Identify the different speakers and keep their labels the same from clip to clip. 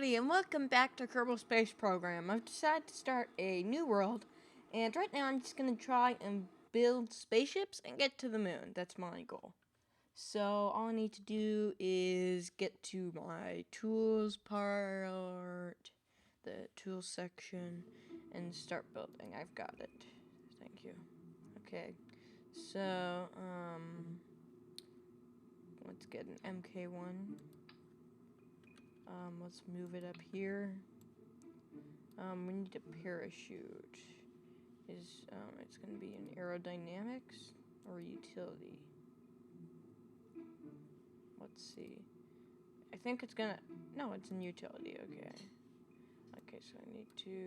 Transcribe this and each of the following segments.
Speaker 1: everybody, and welcome back to Kerbal Space Program. I've decided to start a new world, and right now I'm just going to try and build spaceships and get to the moon. That's my goal. So all I need to do is get to my tools part, the tools section, and start building. I've got it. Thank you. Okay, so let's get an MK1. Let's move it up here. We need a parachute. It's gonna be in aerodynamics or utility? Let's see. I think it's gonna, no, it's in utility, okay. Okay, so I need to,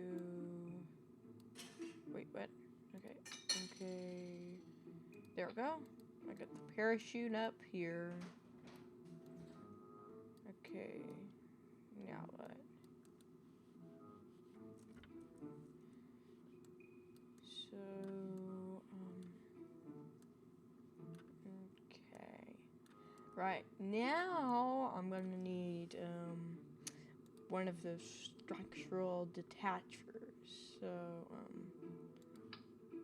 Speaker 1: wait, what? Okay, there we go. I got the parachute up here. Okay, now what? So, okay. Right, now I'm gonna need, one of those structural detachers. So,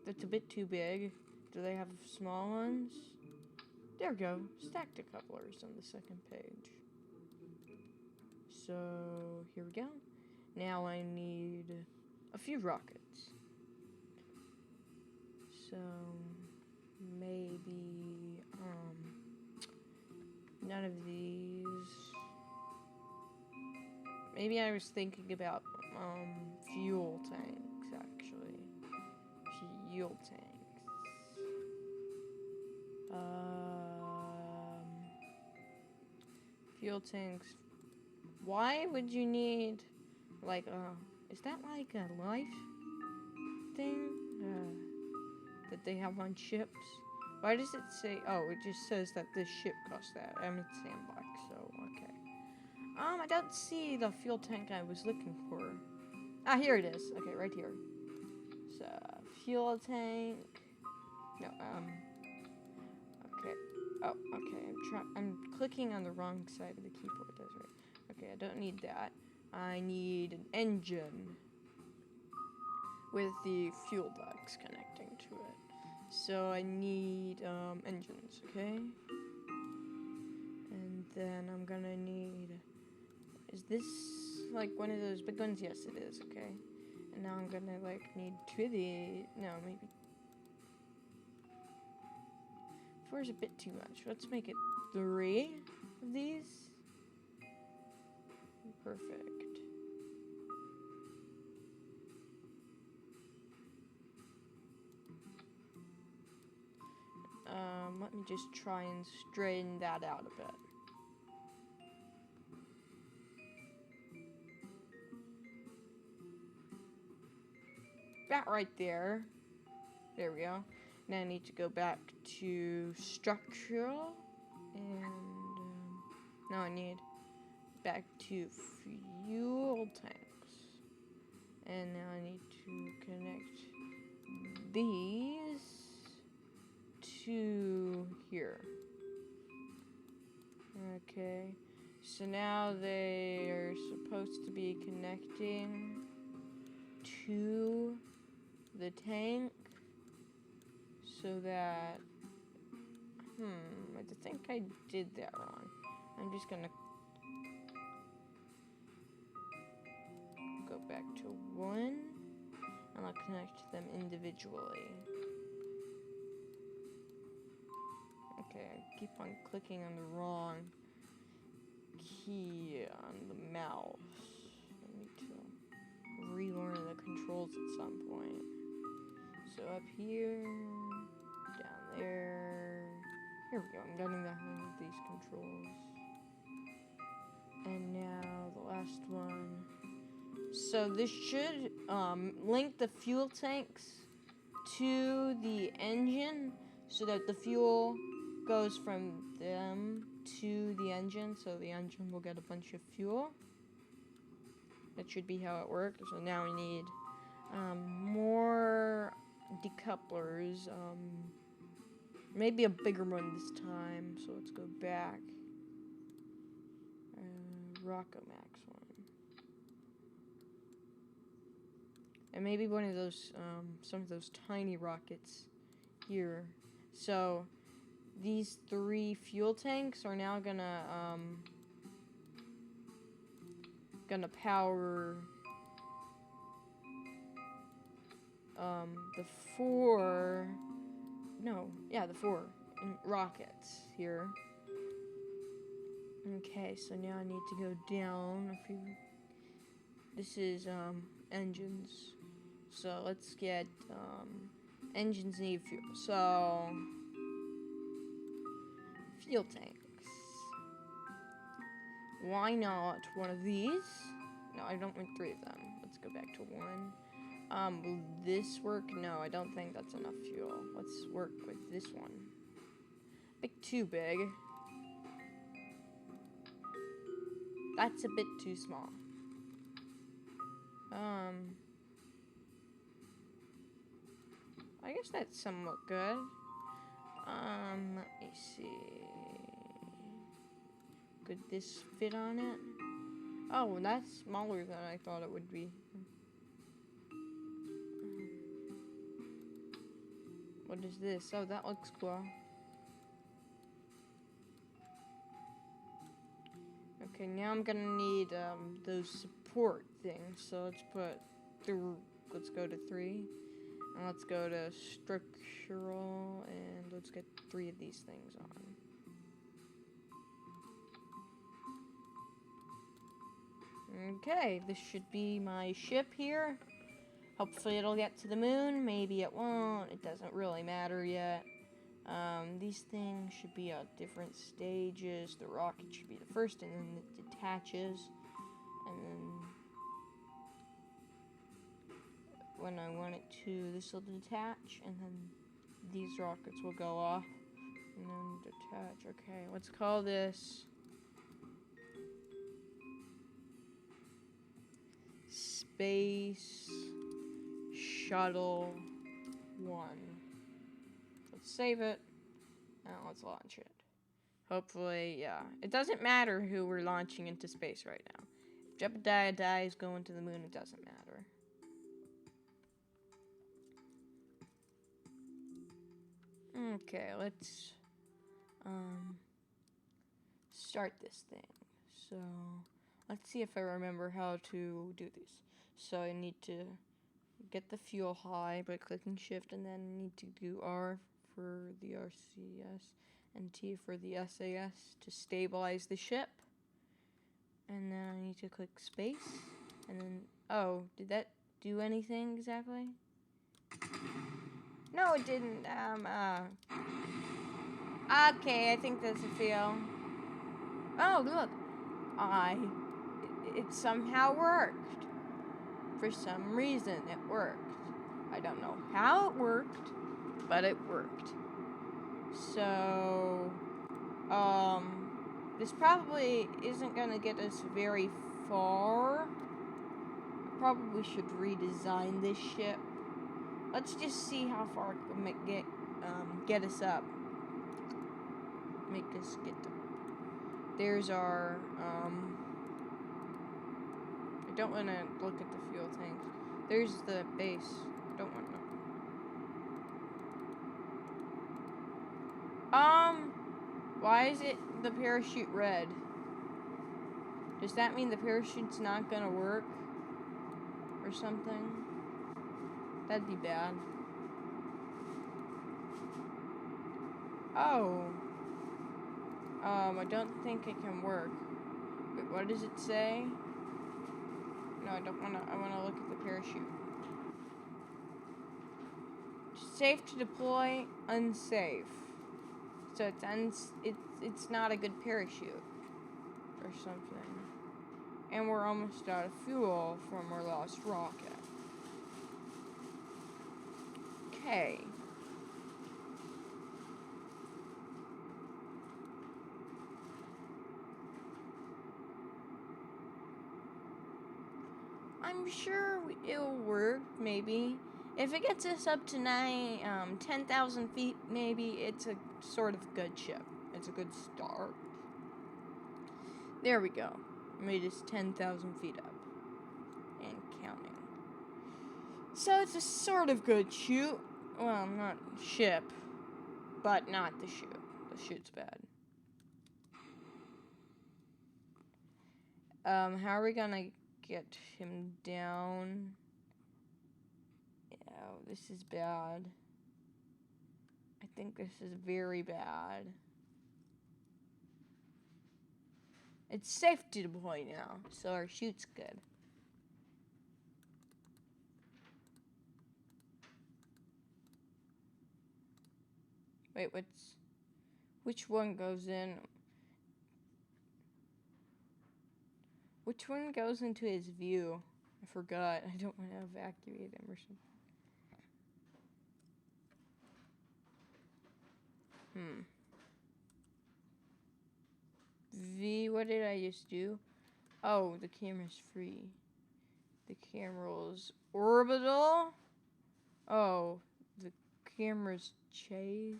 Speaker 1: that's a bit too big. Do they have small ones? There we go. Stack decouplers on the second page. So, here we go. Now I need a few rockets. So, maybe, none of these. Maybe I was thinking about, fuel tanks, actually. Fuel tanks. Fuel tanks. Why would you need, like, is that like a life thing? That they have on ships? Why does it say, oh, it just says that this ship costs that. I mean, sandbox, so, okay. I don't see the fuel tank I was looking for. Ah, here it is. Okay, right here. So, fuel tank. No, okay. Oh, okay, I'm clicking on the wrong side of the keyboard, that's right. Okay, I don't need that. I need an engine with the fuel ducts connecting to it. So I need, engines, okay? And then I'm gonna need, is this like one of those big ones? Yes, it is, okay. And now I'm gonna, like, need two of the, no, maybe 4 is a bit too much. Let's make it 3 of these. Perfect. Let me just try and straighten that out a bit. That right there. There we go. Now I need to go back to structural, and now I need back to fuel tanks, and now I need to connect these to here. Okay, so now they are supposed to be connecting to the tank, so that, I think I did that wrong. I'm just gonna go back to 1, and I'll connect them individually. Okay, I keep on clicking on the wrong key on the mouse. I need to relearn the controls at some point. So up here, down there. Here we go, I'm getting the hang of these controls. And now the last one. So this should link the fuel tanks to the engine so that the fuel goes from them to the engine, so the engine will get a bunch of fuel. That should be how it works. So now we need more decouplers, maybe a bigger one this time, so let's go back. Rockomax one. And maybe one of those, some of those tiny rockets here. So, these 3 fuel tanks are now gonna power the 4 rockets here. Okay, so now I need to go down a few. This is engines. So let's get engines need fuel. So fuel tanks. Why not one of these? No, I don't want 3 of them. Let's go back to 1. Will this work? No, I don't think that's enough fuel. Let's work with this one. Too big. That's a bit too small. I guess that's somewhat good. Let me see. Could this fit on it? Oh, that's smaller than I thought it would be. What is this? Oh, that looks cool. Okay, now I'm gonna need those support things. So let's go to 3. And let's go to structural, and let's get 3 of these things on. Okay, this should be my ship here. Hopefully it'll get to the moon. Maybe it won't. It doesn't really matter yet. These things should be at different stages. The rocket should be the first, and then it detaches. And then when I want it to, this will detach, and then these rockets will go off, and then detach. Okay, let's call this Space Shuttle 1. Let's save it, and let's launch it. Hopefully, yeah. It doesn't matter who we're launching into space right now. If Jebediah dies going to the moon, it doesn't matter. Okay, let's start this thing. So let's see if I remember how to do this. So I need to get the fuel high by clicking shift, and then I need to do R for the RCS and T for the SAS to stabilize the ship. And then I need to click space, and then, oh, did that do anything exactly? No, it didn't. Okay, I think that's a fail. Oh, look. It somehow worked. For some reason, it worked. I don't know how it worked, but it worked. So, this probably isn't gonna get us very far. I probably should redesign this ship. Let's just see how far it can get us up. Make us get up. There's our, I don't want to look at the fuel tanks. There's the base. I don't want to. Why is it the parachute red? Does that mean the parachute's not gonna work? Or something? That'd be bad. Oh. I don't think it can work. Wait, what does it say? No, I don't wanna, I wanna look at the parachute. Safe to deploy, unsafe. So it's not a good parachute. Or something. And we're almost out of fuel from our lost rocket. Okay. I'm sure it'll work, maybe. If it gets us up to 10,000 feet, maybe it's a sort of good ship. It's a good start. There we go. Made us 10,000 feet up. And counting. So it's a sort of good shoot. Well, not ship, but not the shoot. The shoot's bad. How are we gonna get him down? Oh, this is bad. I think this is very bad. It's safe to deploy now, so our shoot's good. Wait, which one goes in? Which one goes into his view? I forgot. I don't want to evacuate him or something. V, what did I just do? Oh, the camera's free. The camera's orbital. Oh, the camera's chase.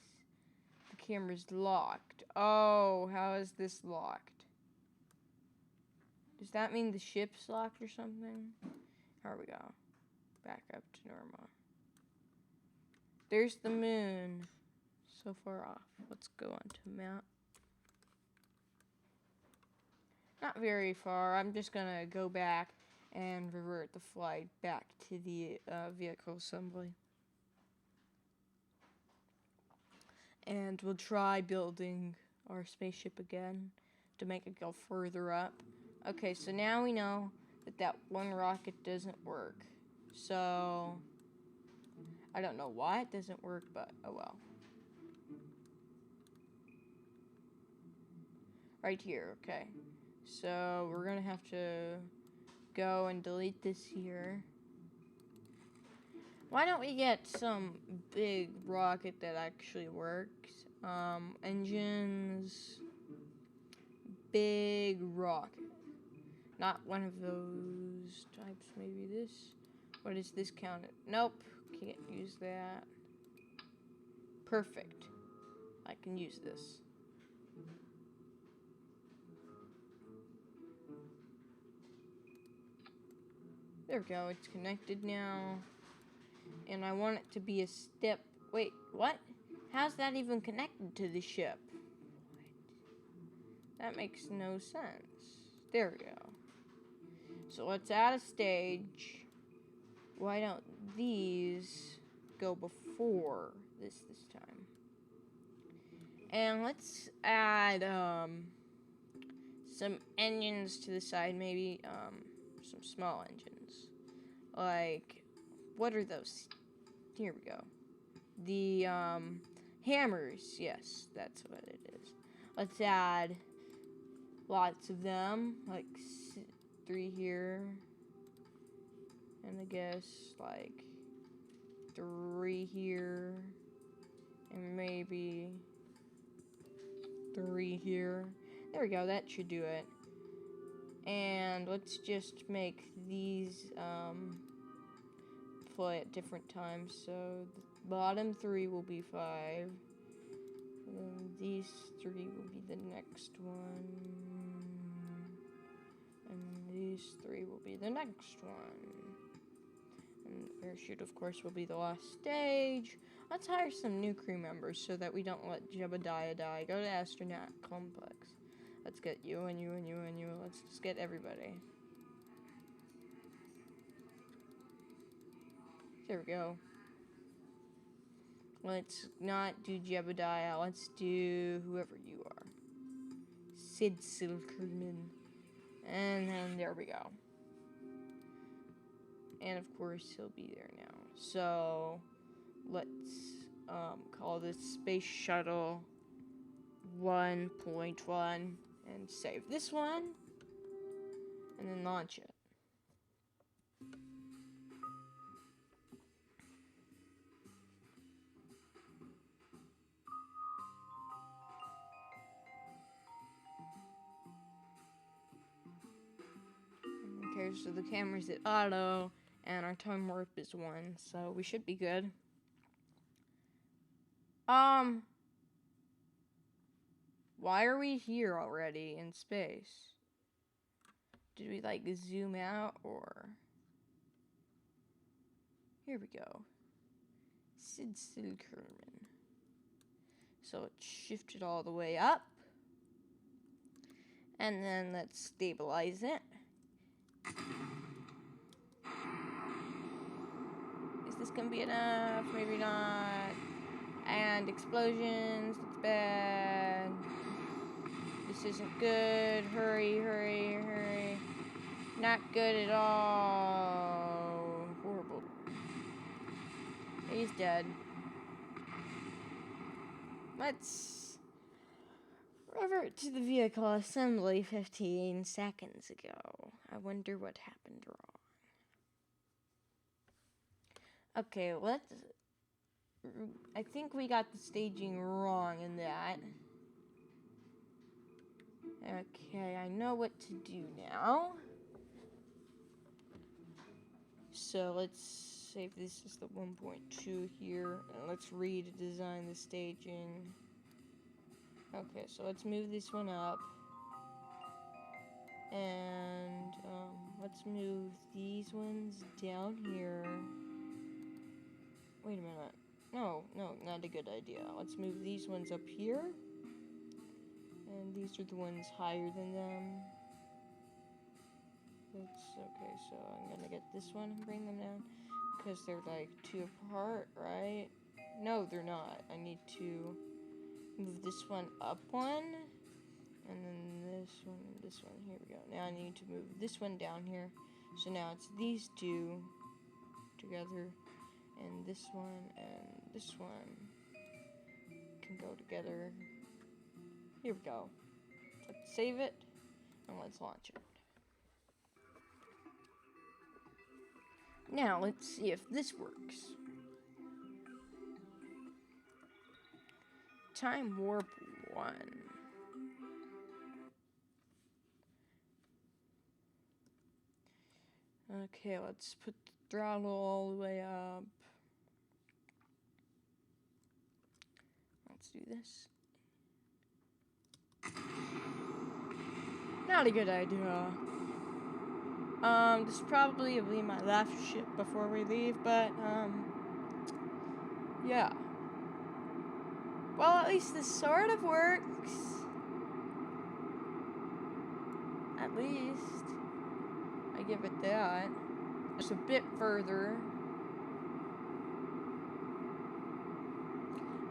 Speaker 1: The camera's locked. Oh, how is this locked? Does that mean the ship's locked or something? There we go. Back up to normal. There's the moon. So far off. Let's go on to map. Not very far. I'm just gonna go back and revert the flight back to the vehicle assembly. And we'll try building our spaceship again to make it go further up. Okay, so now we know that one rocket doesn't work. So, I don't know why it doesn't work, but oh well. Right here, okay. So, we're gonna have to go and delete this here. Why don't we get some big rocket that actually works? Engines, big rocket. Not one of those types, maybe this. What is this counted? Nope, can't use that. Perfect. I can use this. There we go, it's connected now. And I want it to be a step. Wait, what? How's that even connected to the ship? What? That makes no sense. There we go. So let's add a stage. Why don't these go before this time? And let's add some engines to the side, maybe some small engines. Like, what are those? Here we go. The hammers, yes, that's what it is. Let's add lots of them, like 3 here, and I guess like 3 here, and maybe 3 here. There we go, that should do it. And let's just make these play at different times. So the bottom 3 will be 5. And then these 3 will be the next one. And these 3 will be the next one. And the parachute, of course, will be the last stage. Let's hire some new crew members so that we don't let Jebediah die. Go to Astronaut Complex. Let's get you and you and you and you. Let's just get everybody. There we go. Let's not do Jebediah. Let's do whoever you are. Sid Silkerman. And then there we go. And of course, he'll be there now. So, let's call this Space Shuttle 1.1 and save this one. And then launch it. Okay, so the camera's at auto, and our time warp is 1, so we should be good. Why are we here already in space? Did we, like, zoom out, or... Here we go. Sid Silkerman. So let's shift it all the way up. And then let's stabilize it. Is this gonna be enough? Maybe not. And explosions, that's bad. This isn't good. Hurry, hurry, hurry. Not good at all. Horrible. He's dead. Let's revert to the vehicle assembly 15 seconds ago. I wonder what happened wrong. Okay, I think we got the staging wrong in that. Okay, I know what to do now. So let's save this as the 1.2 here, and let's redesign the staging. Okay, so let's move this one up. And let's move these ones down here. Wait a minute. No, not a good idea. Let's move these ones up here. And these are the ones higher than them. That's okay, so I'm gonna get this one and bring them down. Because they're like 2 apart, right? No, they're not. I need to move this one up one. And then this one and this one. Here we go. Now I need to move this one down here. So now it's these two together. And this one and this one can go together. Here we go. Let's save it and let's launch it. Now let's see if this works. Time warp 1. Okay, let's put the throttle all the way up. Let's do this. Not a good idea. This probably will be my last ship before we leave, but, yeah. Well, at least this sort of works. At least. I give it that. Just a bit further.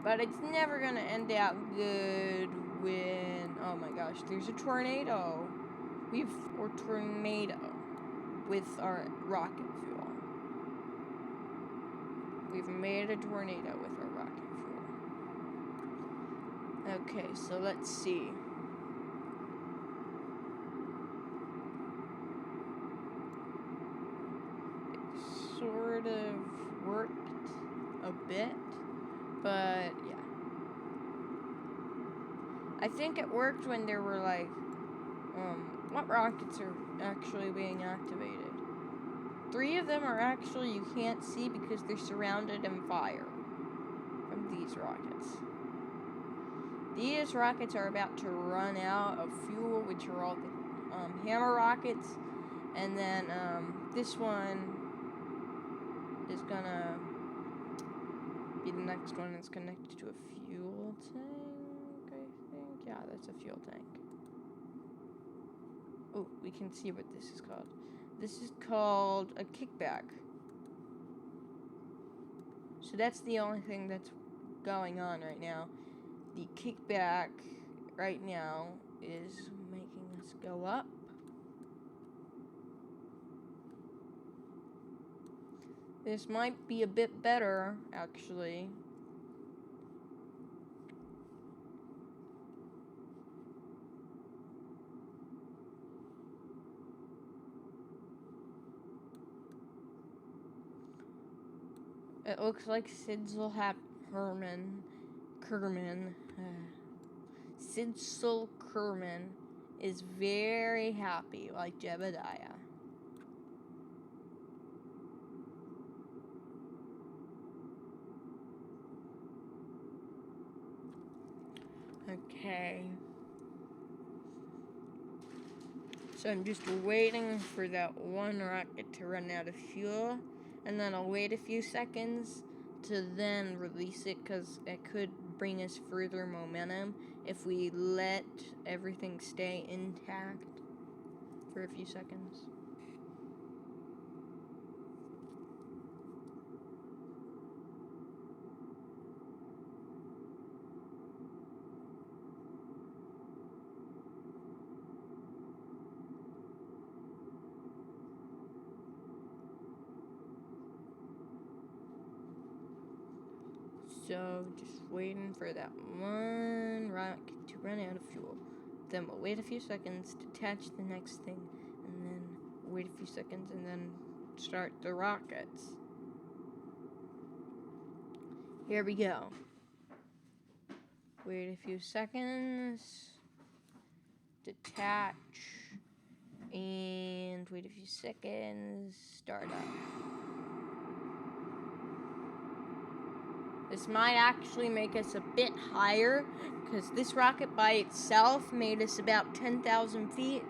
Speaker 1: But it's never gonna end out good when, oh my gosh, there's a tornado. Or tornado with our rocket fuel. We've made a tornado with our rocket fuel. Okay, so let's see. It sort of worked a bit, but yeah. I think it worked when there were like, what rockets are actually being activated? 3 of them are actually you can't see because they're surrounded in fire from these rockets. These rockets are about to run out of fuel, which are all the hammer rockets, and then this one is gonna be the next one. It's connected to a fuel tank, I think. Yeah, that's a fuel tank. Oh, we can see what this is called. This is called a kickback. So that's the only thing that's going on right now. The kickback right now is making us go up. This might be a bit better, actually. It looks like Sidsel Kerman. Sidsel Kerman is very happy, like Jebediah. Okay. So I'm just waiting for that one rocket to run out of fuel, and then I'll wait a few seconds to then release it, because it could bring us further momentum if we let everything stay intact for a few seconds. So, just waiting for that one rocket to run out of fuel. Then we'll wait a few seconds to attach the next thing, and then wait a few seconds, and then start the rockets. Here we go. Wait a few seconds. Detach. And wait a few seconds. Start up. This might actually make us a bit higher, because this rocket by itself made us about 10,000 feet,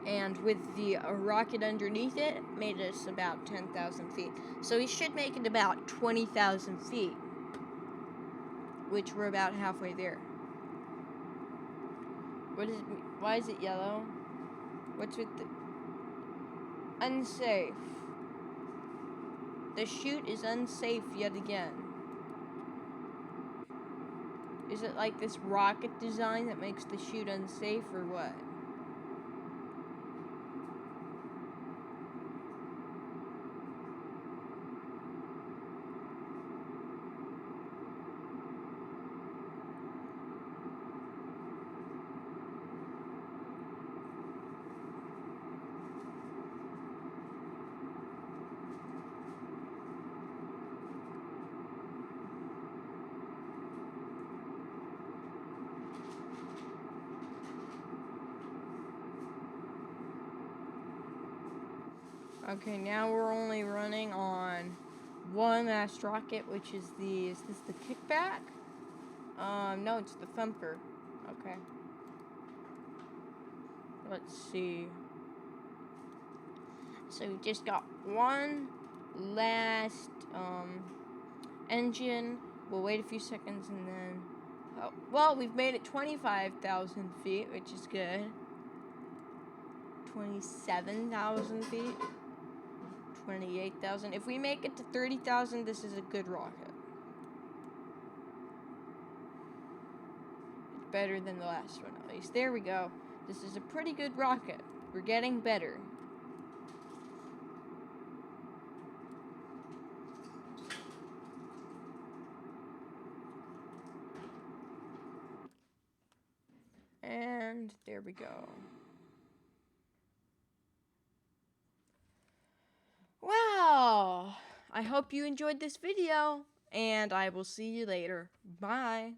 Speaker 1: and with the rocket underneath it, made us about 10,000 feet. So we should make it about 20,000 feet, which we're about halfway there. What is it? Why is it yellow? What's with the... Unsafe. The chute is unsafe yet again. Is it like this rocket design that makes the chute unsafe, or what? Okay, now we're only running on one last rocket, which is is this the kickback? No, it's the thumper. Okay. Let's see. So we just got one last, engine. We'll wait a few seconds and then, oh, well, we've made it 25,000 feet, which is good. 27,000 feet. 28,000. If we make it to 30,000, this is a good rocket. It's better than the last one, at least. There we go. This is a pretty good rocket. We're getting better. And there we go. Wow! I hope you enjoyed this video, and I will see you later. Bye!